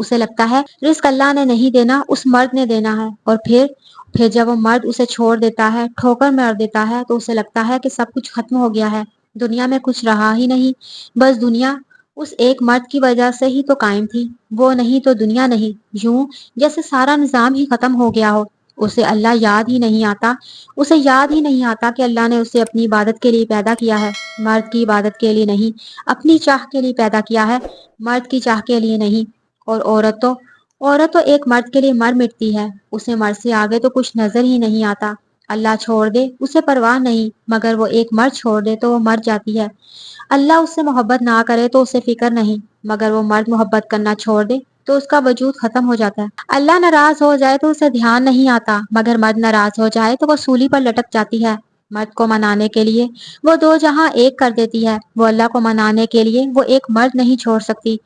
اسے لگتا ہے رزق اللہ نے نہیں دینا، اس مرد نے دینا ہے، اور پھر جب وہ مرد اسے چھوڑ دیتا ہے، ٹھوکر مار دیتا ہے، تو اسے لگتا ہے کہ سب کچھ ختم ہو گیا ہے، دنیا میں کچھ رہا ہی نہیں، بس دنیا اس ایک مرد کی وجہ سے ہی تو قائم تھی، وہ نہیں تو دنیا نہیں، یوں جیسے سارا نظام ہی ختم ہو گیا ہو۔ اسے اللہ یاد ہی نہیں آتا، اسے یاد ہی نہیں آتا کہ اللہ نے اسے اپنی عبادت کے لیے پیدا کیا ہے، مرد کی عبادت کے لیے نہیں، اپنی چاہ کے لیے پیدا کیا ہے، مرد کی چاہ کے لیے نہیں۔ اور عورت تو ایک مرد کے لیے مر مٹتی ہے، اسے مرد سے آگے تو کچھ نظر ہی نہیں آتا، اللہ چھوڑ دے اسے پرواہ نہیں، مگر وہ ایک مرد چھوڑ دے تو وہ مر جاتی ہے، اللہ اس سے محبت نہ کرے تو اسے فکر نہیں، مگر وہ مرد محبت کرنا چھوڑ دے تو اس کا وجود ختم ہو جاتا ہے، اللہ ناراض ہو جائے تو اسے دھیان نہیں آتا، مگر مرد ناراض ہو جائے تو وہ سولی پر لٹک جاتی ہے، مرد کو منانے کے لیے وہ دو جہاں ایک کر دیتی ہے، وہ اللہ کو منانے کے لیے وہ ایک مرد نہیں چھوڑ سکتی،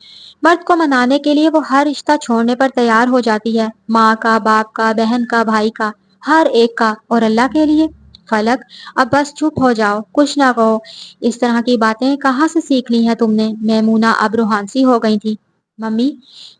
مرد کو منانے کے لیے وہ ہر رشتہ چھوڑنے پر تیار ہو جاتی ہے، ماں کا، باپ کا، بہن کا، بھائی کا، ہر ایک کا، اور اللہ کے لیے فلک اب بس چپ ہو جاؤ، کچھ نہ کہو، اس طرح کی باتیں کہاں سے سیکھ لی ہیں تم نے؟ میمونہ اب روحانسی ہو گئی تھی۔ ممی،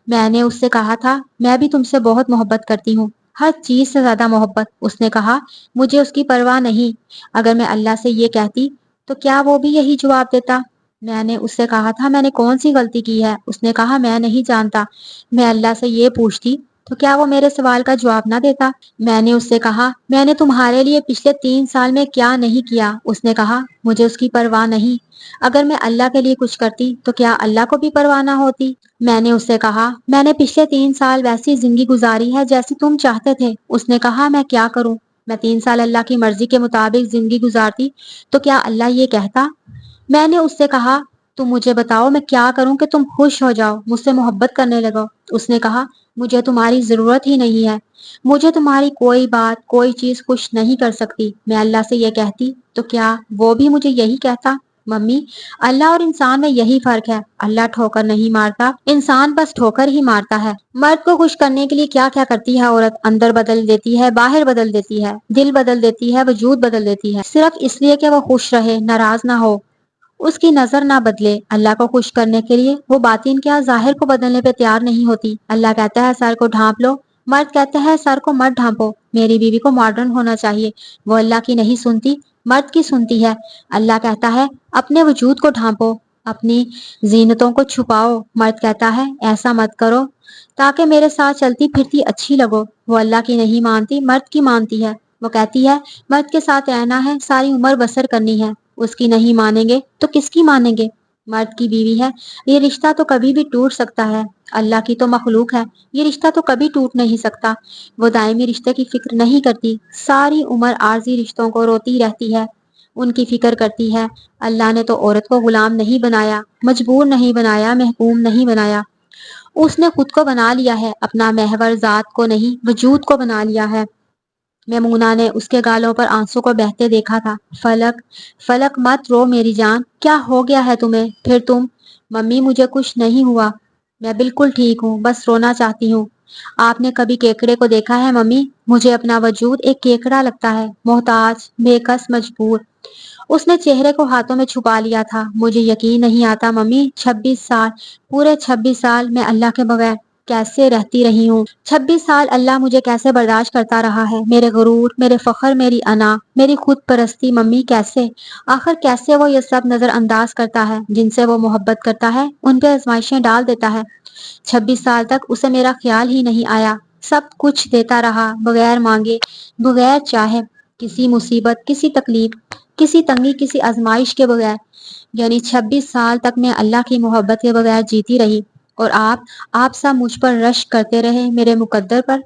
میں نے اس سے کہا تھا میں بھی تم سے بہت محبت کرتی ہوں، ہر چیز سے زیادہ محبت۔ اس نے کہا مجھے اس کی پرواہ نہیں، اگر میں اللہ سے یہ کہتی تو کیا وہ بھی یہی جواب دیتا؟ میں نے اس سے کہا تھا میں نے کون سی غلطی کی ہے؟ اس نے کہا میں نہیں جانتا، میں اللہ سے یہ پوچھتی تو کیا وہ میرے سوال کا جواب نہ دیتا؟ میں نے اس سے کہا میں نے تمہارے لیے پچھلے 3 سال میں کیا نہیں کیا؟ اس نے کہا مجھے اس کی پرواہ نہیں، اگر میں اللہ کے لیے کچھ کرتی تو کیا اللہ کو بھی پرواہ نہ ہوتی؟ میں نے اس سے کہا میں نے پچھلے 3 سال ویسی زندگی گزاری ہے جیسی تم چاہتے تھے۔ اس نے کہا میں کیا کروں؟ میں 3 سال اللہ کی مرضی کے مطابق زندگی گزارتی تو کیا اللہ یہ کہتا؟ میں نے اس سے کہا تم مجھے بتاؤ میں کیا کروں کہ تم خوش ہو جاؤ، مجھ سے محبت کرنے لگو۔ اس نے کہا مجھے تمہاری ضرورت ہی نہیں ہے، مجھے تمہاری کوئی بات کوئی چیز خوش نہیں کر سکتی، میں اللہ سے یہ کہتی تو کیا وہ بھی مجھے یہی کہتا؟ ممی، اللہ اور انسان میں یہی فرق ہے، اللہ ٹھوکر نہیں مارتا، انسان بس ٹھوکر ہی مارتا ہے۔ مرد کو خوش کرنے کے لیے کیا کیا کرتی ہے عورت، اندر بدل دیتی ہے، باہر بدل دیتی ہے، دل بدل دیتی ہے، وجود بدل دیتی ہے، صرف اس لیے کہ وہ خوش رہے، ناراض نہ ہو، اس کی نظر نہ بدلے۔ اللہ کو خوش کرنے کے لیے وہ باطن کیا ظاہر کو بدلنے پہ تیار نہیں ہوتی۔ اللہ کہتا ہے سر کو ڈھانپ لو، مرد کہتا ہے سر کو مت ڈھانپو، میری بیوی کو ماڈرن ہونا چاہیے، وہ اللہ کی نہیں سنتی، مرد کی سنتی ہے۔ اللہ کہتا ہے اپنے وجود کو ڈھانپو، اپنی زینتوں کو چھپاؤ، مرد کہتا ہے ایسا مت کرو تاکہ میرے ساتھ چلتی پھرتی اچھی لگو، وہ اللہ کی نہیں مانتی، مرد کی مانتی ہے، وہ کہتی ہے مرد کے ساتھ رہنا ہے، ساری عمر بسر کرنی ہے، اس کی نہیں مانیں گے تو کس کی مانیں گے؟ مرد کی بیوی ہے، یہ رشتہ تو کبھی بھی ٹوٹ سکتا ہے، اللہ کی تو مخلوق ہے، یہ رشتہ تو کبھی ٹوٹ نہیں سکتا، وہ دائمی رشتے کی فکر نہیں کرتی، ساری عمر عارضی رشتوں کو روتی رہتی ہے، ان کی فکر کرتی ہے۔ اللہ نے تو عورت کو غلام نہیں بنایا، مجبور نہیں بنایا، محکوم نہیں بنایا، اس نے خود کو بنا لیا ہے، اپنا محور ذات کو نہیں وجود کو بنا لیا ہے۔ میمونہ نے اس کے گالوں پر آنسو کو بہتے دیکھا تھا۔ فلک فلک مت رو میری جان، کیا ہو گیا ہے تمہیں؟ پھر تم؟ ممی مجھے کچھ نہیں ہوا، میں بالکل ٹھیک ہوں، بس رونا چاہتی ہوں۔ آپ نے کبھی کیکڑے کو دیکھا ہے ممی؟ مجھے اپنا وجود ایک کیکڑا لگتا ہے، محتاج، بے کس، مجبور۔ اس نے چہرے کو ہاتھوں میں چھپا لیا تھا۔ مجھے یقین نہیں آتا ممی، 26 سال، پورے 26 سال میں اللہ کے بغیر کیسے رہتی رہی ہوں؟ 26 سال اللہ مجھے کیسے برداشت کرتا رہا ہے؟ میرے غرور، میرے فخر، میری انا، میری خود پرستی، ممی کیسے؟ آخر کیسے وہ یہ سب نظر انداز کرتا ہے؟ جن سے وہ محبت کرتا ہے ان پہ آزمائشیں ڈال دیتا ہے۔ 26 سال تک اسے میرا خیال ہی نہیں آیا، سب کچھ دیتا رہا، بغیر مانگے، بغیر چاہے، کسی مصیبت، کسی تکلیف، کسی تنگی، کسی آزمائش کے بغیر، یعنی 26 سال تک میں اللہ کی محبت کے بغیر جیتی رہی، اور آپ سب مجھ پر رشک کرتے رہے، میرے مقدر پر۔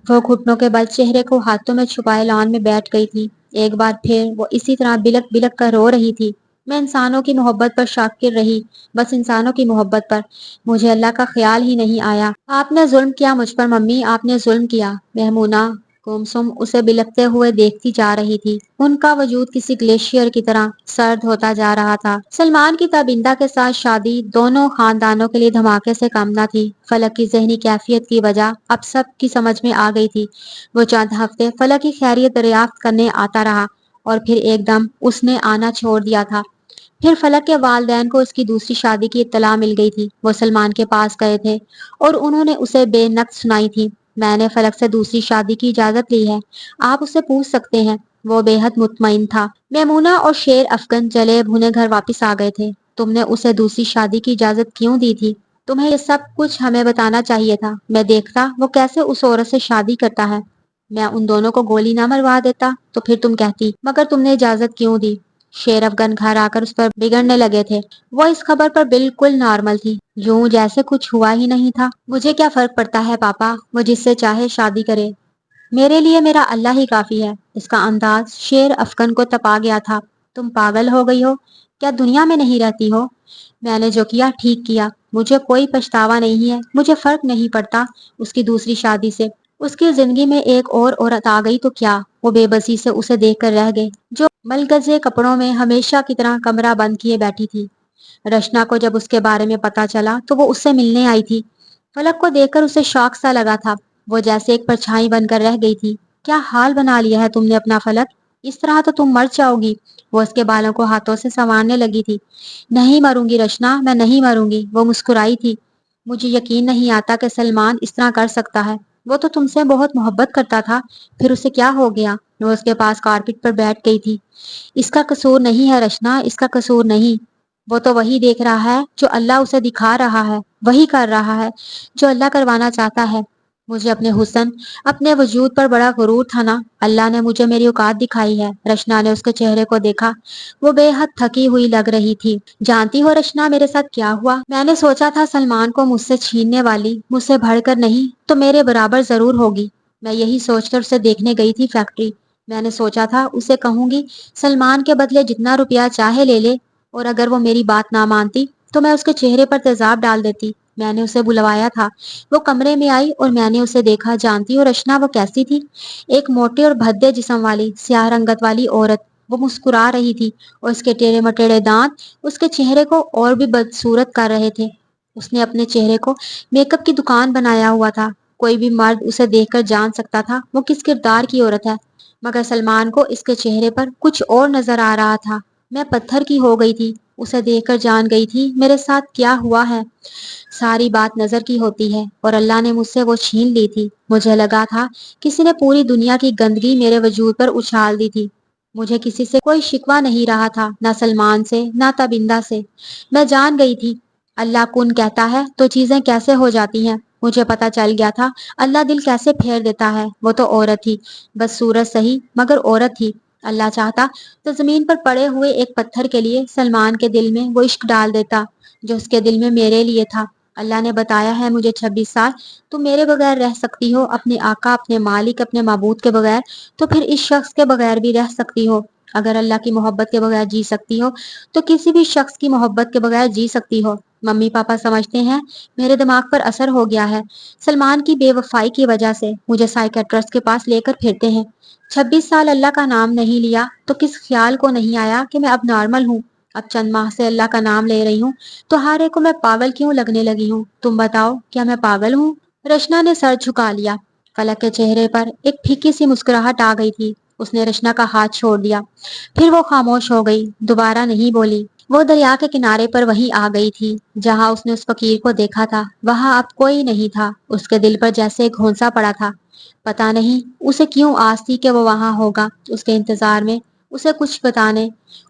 وہ گھٹنوں کے بل چہرے کو ہاتھوں میں چھپائے لان میں بیٹھ گئی تھی۔ ایک بار پھر وہ اسی طرح بلک بلک کر رو رہی تھی۔ میں انسانوں کی محبت پر شاکر رہی، بس انسانوں کی محبت پر، مجھے اللہ کا خیال ہی نہیں آیا۔ آپ نے ظلم کیا مجھ پر ممی، آپ نے ظلم کیا۔ میمونہ گمسم اسے بلکتے ہوئے دیکھتی جا رہی تھی، ان کا وجود کسی گلیشیئر کی طرح سرد ہوتا جا رہا تھا۔ سلمان کی تابندہ کے ساتھ شادی دونوں خاندانوں کے لیے دھماکے سے کم نہ تھی۔ فلک کی ذہنی کیفیت کی وجہ اب سب کی سمجھ میں آ گئی تھی۔ وہ چند ہفتے فلک کی خیریت دریافت کرنے آتا رہا، اور پھر ایک دم اس نے آنا چھوڑ دیا تھا۔ پھر فلک کے والدین کو اس کی دوسری شادی کی اطلاع مل گئی تھی۔ وہ سلمان کے پاس گئے تھے اور انہوں نے اسے بے نقص سنائی تھی۔ میں نے فلک سے دوسری شادی کی اجازت لی ہے، آپ اسے پوچھ سکتے ہیں۔ وہ بے حد مطمئن تھا۔ میمونہ اور شیر افغن جلے بھونے گھر واپس آ گئے تھے۔ تم نے اسے دوسری شادی کی اجازت کیوں دی تھی؟ تمہیں یہ سب کچھ ہمیں بتانا چاہیے تھا۔ میں دیکھتا وہ کیسے اس عورت سے شادی کرتا ہے۔ میں ان دونوں کو گولی نہ مروا دیتا تو پھر تم کہتی مگر تم نے اجازت کیوں دی؟ شیر افغن گھر آ کر اس پر بگڑنے لگے تھے۔ وہ اس خبر پر بالکل نارمل تھی، یوں جیسے کچھ ہوا ہی نہیں تھا۔ مجھے کیا فرق پڑتا ہے پاپا، وہ جس سے چاہے شادی کرے، میرے لیے میرا اللہ ہی کافی ہے۔ اس کا انداز شیر افغن کو تپا گیا تھا۔ تم پاگل ہو گئی ہو، کیا دنیا میں نہیں رہتی ہو؟ میں نے جو کیا ٹھیک کیا، مجھے کوئی پچھتاوا نہیں ہے۔ مجھے فرق نہیں پڑتا اس کی دوسری شادی سے۔ اس کی زندگی میں ایک اور عورت آ گئی تو کیا؟ وہ بے بسی سے اسے دیکھ کر رہ گئے، جو ملگزے کپڑوں میں ہمیشہ کی طرح کمرہ بند کیے بیٹھی تھی۔ رشنا کو جب اس کے بارے میں پتا چلا تو وہ اس سے ملنے آئی تھی۔ فلک کو دیکھ کر اسے شوق سا لگا تھا۔ وہ جیسے ایک پرچھائی بن کر رہ گئی تھی۔ کیا حال بنا لیا ہے تم نے اپنا فلک، اس طرح تو تم مر جاؤ گی۔ وہ اس کے بالوں کو ہاتھوں سے سنوارنے لگی تھی۔ نہیں مروں گی رشنا، میں نہیں مروں گی، وہ مسکرائی تھی۔ مجھے یقین نہیں آتا کہ سلمان اس طرح کر سکتا ہے۔ وہ تو تم سے بہت محبت کرتا تھا، پھر اسے کیا ہو گیا؟ وہ اس کے پاس کارپٹ پر بیٹھ گئی تھی۔ اس کا قصور نہیں ہے رشنا، اس کا قصور نہیں۔ وہ تو وہی دیکھ رہا ہے جو اللہ اسے دکھا رہا ہے، وہی کر رہا ہے جو اللہ کروانا چاہتا ہے۔ مجھے اپنے حسن، اپنے وجود پر بڑا غرور تھا نا، اللہ نے مجھے میری اوقات دکھائی ہے۔ رشنا نے اس کے چہرے کو دیکھا، وہ بے حد تھکی ہوئی لگ رہی تھی۔ جانتی ہو رشنا میرے ساتھ کیا ہوا؟ میں نے سوچا تھا سلمان کو مجھ سے چھیننے والی مجھ سے بڑھ کر نہیں تو میرے برابر ضرور ہوگی۔ میں یہی سوچ کر اسے دیکھنے گئی تھی فیکٹری۔ میں نے سوچا تھا اسے کہوں گی سلمان کے بدلے جتنا روپیہ چاہے لے لے، اور اگر وہ میری بات نہ مانتی تو میں اس کے چہرے پر تیزاب ڈال دیتی۔ میں نے اسے بلوایا تھا، وہ کمرے میں آئی اور میں نے اسے دیکھا۔ جانتی ہو رشنا وہ کیسی تھی؟ ایک موٹے اور بھدے جسم والی سیاہ رنگت والی عورت۔ وہ مسکرا رہی تھی اور اس کے ٹیڑے مٹیڑے دانت اس کے چہرے کو اور بھی بدصورت کر رہے تھے۔ اس نے اپنے چہرے کو میک اپ کی دکان بنایا ہوا تھا۔ کوئی بھی مرد اسے دیکھ کر جان سکتا تھا وہ کس کردار کی عورت ہے، مگر سلمان کو اس کے چہرے پر کچھ اور نظر آ رہا تھا۔ میں پتھر کی ہو گئی تھی، اسے دیکھ کر جان گئی تھی میرے ساتھ کیا ہوا ہے۔ ساری بات نظر کی ہوتی ہے اور اللہ نے مجھ سے وہ چھین لی تھی۔ مجھے لگا تھا کسی نے پوری دنیا کی گندگی میرے وجود پر اچھال دی تھی۔ مجھے کسی سے کوئی شکوہ نہیں رہا تھا، نہ سلمان سے نہ تبندہ سے۔ میں جان گئی تھی اللہ کن کہتا ہے تو چیزیں کیسے ہو جاتی ہیں۔ مجھے پتا چل گیا تھا اللہ دل کیسے پھیر دیتا ہے۔ وہ تو عورت تھی، بس صورت صحیح مگر عورت تھی۔ اللہ چاہتا تو زمین پر پڑے ہوئے ایک پتھر کے لیے سلمان کے دل میں وہ عشق ڈال دیتا جو اس کے دل میں میرے لیے تھا۔ اللہ نے بتایا ہے مجھے 26 سال تم میرے بغیر رہ سکتی ہو، اپنے آقا، اپنے مالک، اپنے معبود کے بغیر، تو پھر اس شخص کے بغیر بھی رہ سکتی ہو۔ اگر اللہ کی محبت کے بغیر جی سکتی ہو تو کسی بھی شخص کی محبت کے بغیر جی سکتی ہو۔ ممی پاپا سمجھتے ہیں میرے دماغ پر اثر ہو گیا ہے سلمان کی بے وفائی کی وجہ سے، مجھے سائیکیٹرسٹ کے پاس لے کر پھرتے ہیں۔ 26 سال اللہ کا نام نہیں لیا تو کس خیال کو نہیں آیا کہ میں اب نارمل ہوں۔ اب چند ماہ سے اللہ کا نام لے رہی ہوں تو ہر ایک کو میں پاگل کیوں لگنے لگی ہوں؟ تم بتاؤ کیا میں پاگل ہوں؟ رشنا نے سر جھکا لیا۔ فلک کے چہرے پر ایک پھیکی سی مسکراہٹ آ گئی تھی۔ اس نے رشنا کا ہاتھ چھوڑ دیا، پھر وہ خاموش ہو گئی، دوبارہ نہیں بولی۔ وہ دریا کے کنارے پر وہیں آ گئی تھی جہاں اس نے اس فقیر کو دیکھا تھا۔ وہاں اب کوئی نہیں تھا۔ اس کے دل پر جیسے ایک گھونسا پڑا تھا۔ پتا نہیں اسے کیوں آس تھی کہ وہ وہاں ہوگا، اس کے انتظار میں، اسے کچھ بتانے۔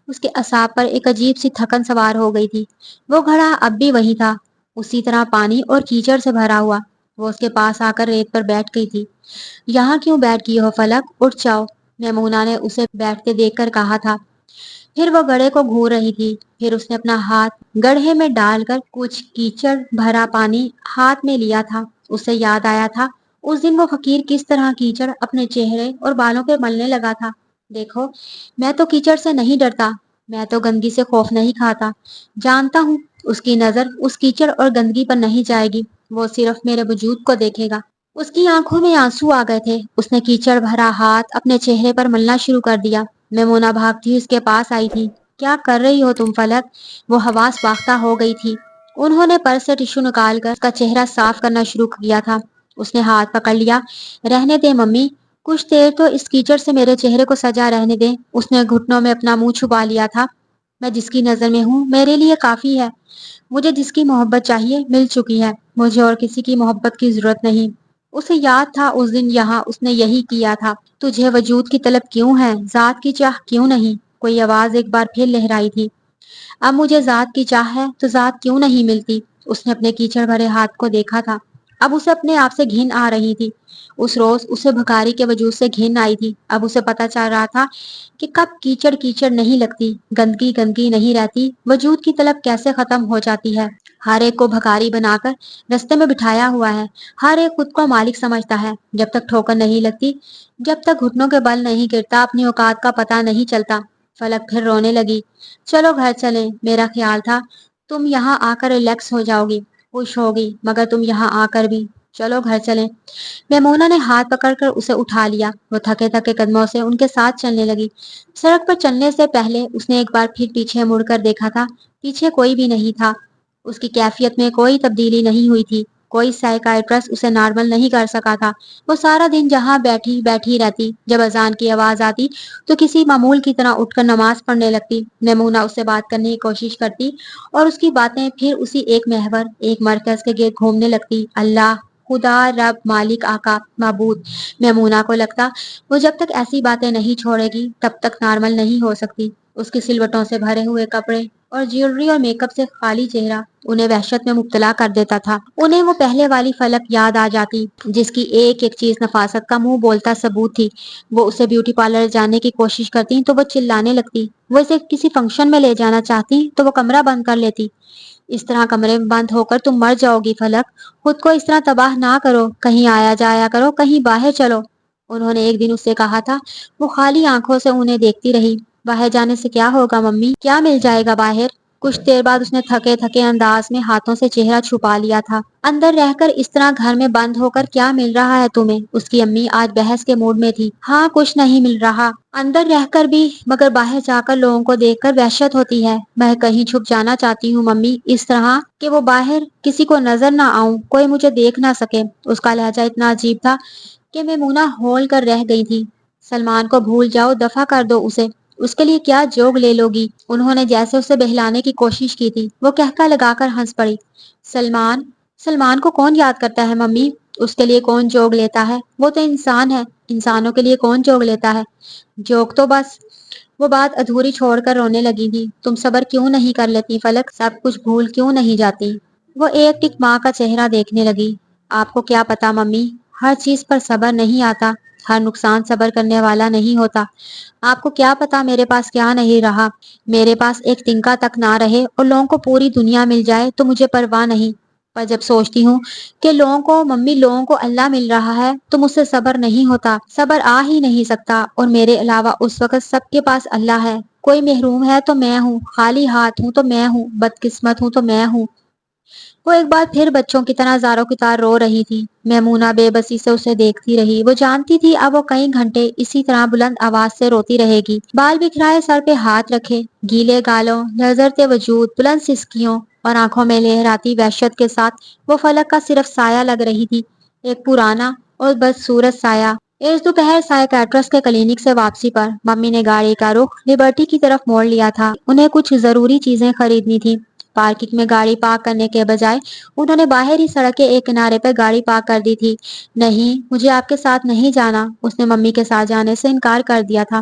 اس کے اعصاب پر ایک عجیب سی تھکن سوار ہو گئی تھی۔ وہ گھڑا اب بھی وہی تھا، اسی طرح پانی اور کیچڑ سے بھرا ہوا۔ وہ اس کے پاس آ کر ریت پر بیٹھ گئی تھی۔ یہاں کیوں بیٹھ گئی ہو فلک، اٹھ جاؤ، میمونہ نے اسے بیٹھتے دیکھ کر کہا تھا۔ پھر وہ گڑھے کو گھور رہی تھی۔ پھر اس نے اپنا ہاتھ گڑھے میں ڈال کر کچھ کیچڑ بھرا پانی ہاتھ میں لیا تھا۔ اسے یاد آیا تھا اس دن وہ فقیر کس طرح کیچڑ اپنے چہرے اور بالوں پہ ملنے لگا تھا۔ دیکھو میں تو کیچڑ سے نہیں ڈرتا، میں تو گندگی سے خوف نہیں کھاتا۔ جانتا ہوں اس کی نظر اس کیچڑ اور گندگی پر نہیں جائے گی، وہ صرف میرے وجود کو دیکھے گا۔ اس کی آنکھوں میں آنسو آ گئے تھے۔ اس نے کیچڑ بھرا ہاتھ اپنے چہرے پر ملنا شروع کر دیا۔ میمونہ بھاگتی ہوئی اس کے پاس آئی تھی۔ کیا کر رہی ہو تم فلک؟ وہ حواس باختہ ہو گئی تھی۔ انہوں نے پرس سے ٹشو نکال کر اس کا چہرہ صاف کرنا شروع کیا تھا۔ اس نے ہاتھ پکڑ لیا۔ رہنے دے ممی، کچھ دیر تو اس کیچڑ سے میرے چہرے کو سجا رہنے دیں۔ اس نے گھٹنوں میں اپنا منہ چھپا لیا تھا۔ میں جس کی نظر میں ہوں میرے لیے کافی ہے. مجھے جس کی محبت چاہیے مل چکی ہے. مجھے اور کسی کی محبت کی ضرورت نہیں. اسے یاد تھا اس دن یہاں اس نے یہی کیا تھا. تجھے وجود کی طلب کیوں ہے, ذات کی چاہ کیوں نہیں؟ کوئی آواز ایک بار پھر لہرائی تھی. اب مجھے ذات کی چاہ ہے تو ذات کیوں نہیں ملتی؟ اس نے اپنے کیچڑ بھرے ہاتھ کو دیکھا تھا. اب اسے اپنے آپ سے گھن آ رہی تھی. اس روز اسے بھکاری کے وجود سے گھن آئی تھی. اب اسے پتا چل رہا تھا کہ کب کیچڑ کیچڑ نہیں لگتی, گندگی گندگی نہیں رہتی, وجود کی طلب کیسے ختم ہو جاتی ہے. ہر ایک کو بھکاری بنا کر رستے میں بٹھایا ہوا ہے. ہر ایک خود کو مالک سمجھتا ہے. جب تک ٹھوکر نہیں لگتی, جب تک گھٹنوں کے بل نہیں گرتا, اپنی اوقات کا پتہ نہیں چلتا. فلک پھر رونے لگی. چلو گھر چلیں. میرا خیال تھا تم یہاں آ کر ریلیکس ہو جاؤ گی, خوش ہوگی, مگر تم یہاں آ کر بھی. چلو گھر چلیں. میمونہ نے ہاتھ پکڑ کر اسے اٹھا لیا. وہ تھکے تھکے قدموں سے ان کے ساتھ چلنے لگی. سڑک پر چلنے سے پہلے اس نے ایک بار پھر پیچھے مڑ کر دیکھا تھا. پیچھے کوئی بھی نہیں تھا. اس کی کیفیت میں کوئی تبدیلی نہیں ہوئی تھی. کوئی سائیکائٹرسٹ اسے نارمل نہیں کر سکا تھا. وہ سارا دن جہاں بیٹھی بیٹھی رہتی. جب اذان کی آواز آتی تو کسی معمول کی طرح اٹھ کر نماز پڑھنے لگتی. میمونہ اس سے بات کرنے کی کوشش کرتی اور اس کی باتیں پھر اسی ایک محور, ایک مرکز کے گرد گھومنے لگتی. اللہ, خدا, رب, مالک, آقا, معبود. میمونہ کو لگتا وہ جب تک ایسی باتیں نہیں چھوڑے گی تب تک نارمل نہیں ہو سکتی. اس کی سلوٹوں سے بھرے ہوئے کپڑے اور جیولری اور میک اپ سے خالی چہرہ انہیں وحشت میں مبتلا کر دیتا تھا. انہیں وہ پہلے والی فلک یاد آ جاتی جس کی ایک ایک چیز نفاست کا منہ بولتا ثبوت تھی. وہ اسے بیوٹی پارلر جانے کی کوشش کرتی تو وہ چلانے لگتی. وہ اسے کسی فنکشن میں لے جانا چاہتی تو وہ کمرہ بند کر لیتی. اس طرح کمرے میں بند ہو کر تم مر جاؤ گی فلک. خود کو اس طرح تباہ نہ کرو. کہیں آیا جایا کرو, کہیں باہر چلو. انہوں نے ایک دن اس سے کہا تھا. وہ خالی آنکھوں سے انہیں دیکھتی رہی. باہر جانے سے کیا ہوگا ممی, کیا مل جائے گا باہر؟ کچھ دیر بعد اس نے تھکے تھکے انداز میں ہاتھوں سے چہرہ چھپا لیا تھا. اندر رہ کر اس طرح گھر میں بند ہو کر کیا مل رہا ہے تمہیں؟ اس کی امی آج بحث کے موڈ میں تھی. ہاں, کچھ نہیں مل رہا اندر رہ کر بھی, مگر باہر جا کر لوگوں کو دیکھ کر وحشت ہوتی ہے. میں کہیں چھپ جانا چاہتی ہوں ممی, اس طرح کہ وہ باہر کسی کو نظر نہ آؤں, کوئی مجھے دیکھ نہ سکے. اس کا لہجہ اتنا عجیب تھا کہ میمونہ ہول کر رہ گئی تھی. سلمان کو بھول جاؤ, دفع کر دو اسے. اس کے لیے کیا جوگ لے لو گی؟ انہوں نے جیسے اسے بہلانے کی کوشش کی تھی. وہ کہکا لگا کر ہنس پڑی. سلمان, سلمان کو کون یاد کرتا ہے ممی؟ اس کے لیے کون جوگ لیتا ہے؟ وہ تو انسان ہے. انسانوں کے لیے کون جوگ لیتا ہے؟ جوگ تو بس. وہ بات ادھوری چھوڑ کر رونے لگی تھی. تم صبر کیوں نہیں کر لیتی فلک, سب کچھ بھول کیوں نہیں جاتی؟ وہ ایک ٹک ماں کا چہرہ دیکھنے لگی. آپ کو کیا پتا ممی, ہر چیز پر صبر نہیں آتا, ہر نقصان صبر کرنے والا نہیں ہوتا. آپ کو کیا پتا میرے پاس کیا نہیں رہا. میرے پاس ایک تنکا تک نہ رہے اور لوگوں کو پوری دنیا مل جائے تو مجھے پرواہ نہیں. پر جب سوچتی ہوں کہ لوگوں کو, ممی, لوگوں کو اللہ مل رہا ہے تو مجھ سے صبر نہیں ہوتا, صبر آ ہی نہیں سکتا. اور میرے علاوہ اس وقت سب کے پاس اللہ ہے. کوئی محروم ہے تو میں ہوں, خالی ہاتھ ہوں تو میں ہوں, بدقسمت ہوں تو میں ہوں. وہ ایک بار پھر بچوں کی طرح زاروں کی طرح رو رہی تھی. میمونہ بے بسی سے اسے دیکھتی رہی. وہ جانتی تھی اب وہ کئی گھنٹے اسی طرح بلند آواز سے روتی رہے گی. بال بکھرائے, سر پہ ہاتھ رکھے, گیلے گالوں, لرزتے وجود, بلند سسکیوں اور آنکھوں میں لہراتی وحشت کے ساتھ وہ فلک کا صرف سایہ لگ رہی تھی. ایک پرانا اور بدصورت سایہ. اس دوپہر سائیکیٹرسٹ کے کلینک سے واپسی پر ممی نے گاڑی کا رخ لبرٹی کی طرف موڑ لیا تھا. انہیں کچھ ضروری چیزیں خریدنی تھی. پارکنگ میں گاڑی پارک کرنے کے بجائے انہوں نے باہر ہی سڑک کے ایک کنارے پر گاڑی پارک کر دی تھی. نہیں, مجھے آپ کے ساتھ نہیں جانا. اس نے ممی کے ساتھ جانے سے انکار کر دیا تھا.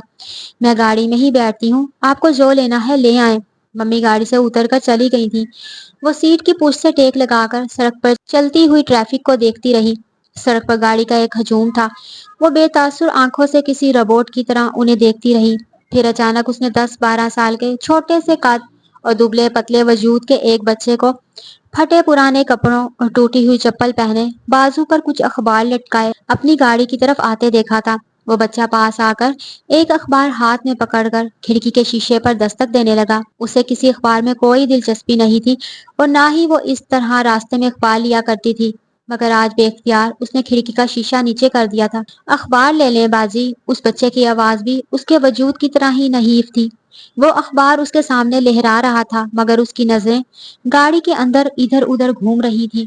میں گاڑی میں ہی بیٹھتی ہوں, آپ کو جو لینا ہے لے آئیں. ممی گاڑی سے اتر کر چلی گئی تھی. وہ سیٹ کی پشت سے ٹیک لگا کر سڑک پر چلتی ہوئی ٹریفک کو دیکھتی رہی. سڑک پر گاڑی کا ایک ہجوم تھا. وہ بے تاثر آنکھوں سے کسی روبوٹ کی طرح انہیں دیکھتی رہی. پھر اچانک اس نے 10-12 سال کے چھوٹے سے قد اور دبلے پتلے وجود کے ایک بچے کو پھٹے پرانے کپڑوں اور ٹوٹی ہوئی چپل پہنے, بازو پر کچھ اخبار لٹکائے اپنی گاڑی کی طرف آتے دیکھا تھا. وہ بچہ پاس آ کر ایک اخبار ہاتھ میں پکڑ کر کھڑکی کے شیشے پر دستک دینے لگا. اسے کسی اخبار میں کوئی دلچسپی نہیں تھی اور نہ ہی وہ اس طرح راستے میں اخبار لیا کرتی تھی, مگر آج بے اختیار اس نے کھڑکی کا شیشہ نیچے کر دیا تھا. اخبار لے لیں باجی. اس بچے کی آواز بھی اس کے وجود کی طرح ہی نحیف تھی. وہ اخبار اس کے سامنے لہرا رہا تھا, مگر اس کی نظریں گاڑی کے اندر ادھر ادھر گھوم رہی تھی.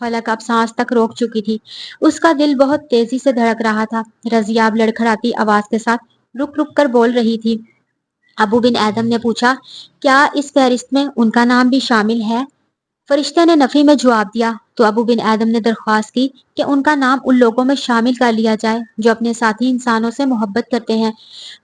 فلک اب سانس تک روک چکی تھی، اس کا دل بہت تیزی سے دھڑک رہا تھا۔ رضیہ اب لڑکھڑاتی آواز کے ساتھ رک رک کر بول رہی تھی۔ ابو بن آدم نے پوچھا، کیا اس فہرست میں ان کا نام بھی شامل ہے؟ فرشتے نے نفی میں جواب دیا تو ابو بن آدم نے درخواست کی کہ ان کا نام ان لوگوں میں شامل کر لیا جائے جو اپنے ساتھی انسانوں سے محبت کرتے ہیں۔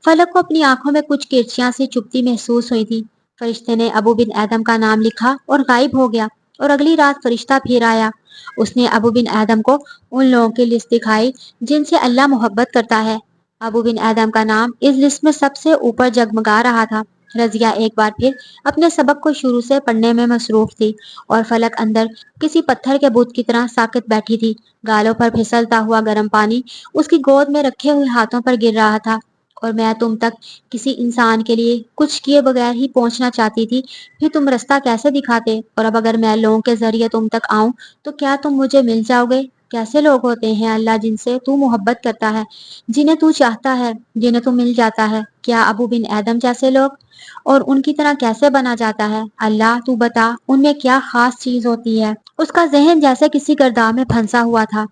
فلک کو اپنی آنکھوں میں کچھ کرچیاں سی چپتی محسوس ہوئی تھی۔ فرشتے نے ابو بن آدم کا نام لکھا اور غائب ہو گیا، اور اگلی رات فرشتہ پھر آیا۔ اس نے ابو بن آدم کو ان لوگوں کی لسٹ دکھائی جن سے اللہ محبت کرتا ہے۔ ابو بن آدم کا نام اس لسٹ میں سب سے اوپر جگمگا رہا تھا۔ رضیہ ایک بار پھر اپنے سبق کو شروع سے پڑھنے میں مصروف تھی، اور فلک اندر کسی پتھر کے بت کی طرح ساکت بیٹھی تھی۔ گالوں پر پھسلتا ہوا گرم پانی اس کی گود میں رکھے ہوئے ہاتھوں پر گر رہا تھا، اور میں تم تک کسی انسان کے لیے کچھ کیے بغیر ہی پہنچنا چاہتی تھی، پھر تم رستہ کیسے دکھاتے؟ اور اب اگر میں لوگوں کے ذریعے تم تک آؤں تو کیا تم مجھے مل جاؤ گے؟ کیسے لوگ ہوتے ہیں اللہ جن سے تو محبت کرتا ہے، جنہیں تو چاہتا ہے، جنہیں تو مل جاتا ہے؟ کیا ابو بن آدم جیسے لوگ؟ اور ان کی طرح کیسے بنا جاتا ہے؟ اللہ تو بتا، ان میں کیا خاص چیز ہوتی ہے؟ اس کا ذہن جیسے کسی گرداب میں پھنسا ہوا تھا۔